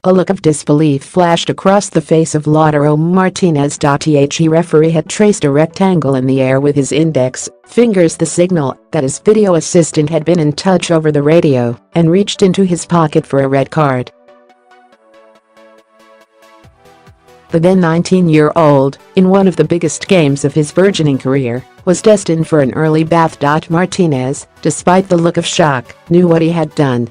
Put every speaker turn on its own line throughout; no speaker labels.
A look of disbelief flashed across the face of Lautaro Martinez.The referee had traced a rectangle in the air with his index fingers, the signal that his video assistant had been in touch over the radio, and reached into his pocket for a red card. The then 19-year-old, in one of the biggest games of his burgeoning career, was destined for an early bath. Martinez, despite the look of shock, knew what he had done.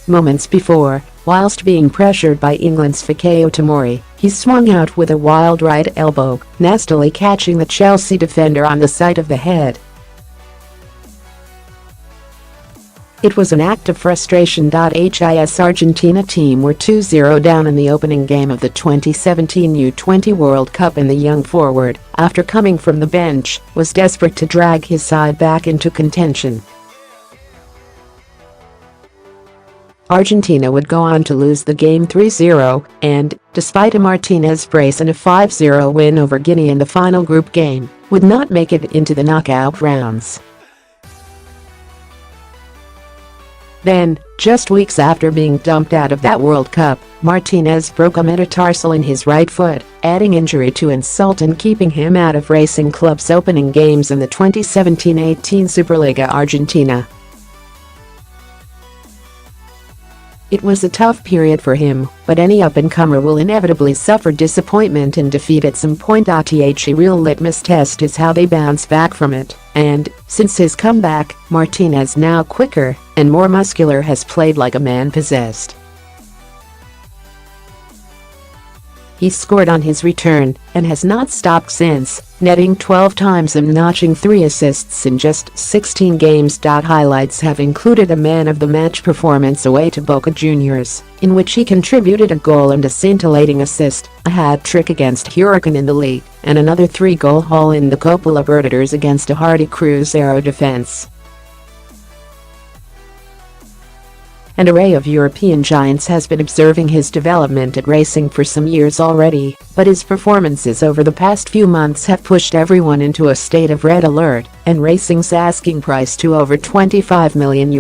Moments before, whilst being pressured by England's Fikayo Tomori, he swung out with a wild right elbow, nastily catching the Chelsea defender on the side of the head. It was an act of frustration. His Argentina team were 2-0 down in the opening game of the 2017 U20 World Cup, and the young forward, after coming from the bench, was desperate to drag his side back into contention. Argentina would go on to lose the game 3-0 and, despite a Martinez brace and a 5-0 win over Guinea in the final group game, would not make it into the knockout rounds. Then, just weeks after being dumped out of that World Cup, Martinez broke a metatarsal in his right foot, adding injury to insult and keeping him out of Racing Club's opening games in the 2017-18 Superliga Argentina. It was a tough period for him, but any up-and-comer will inevitably suffer disappointment and defeat at some point. The real litmus test is how they bounce back from it, and, since his comeback, Martinez, now quicker and more muscular, has played like a man possessed. He scored on his return and has not stopped since, netting 12 times and notching 3 assists in just 16 games. Highlights have included a man-of-the-match performance away to Boca Juniors, in which he contributed a goal and a scintillating assist, a hat-trick against Huracán in the league, and another 3-goal haul in the Copa Libertadores against a hardy Cruzeiro defense. An array of European giants has been observing his development at Racing for some years already, but his performances over the past few months have pushed everyone into a state of red alert, and Racing's asking price to over €25 million.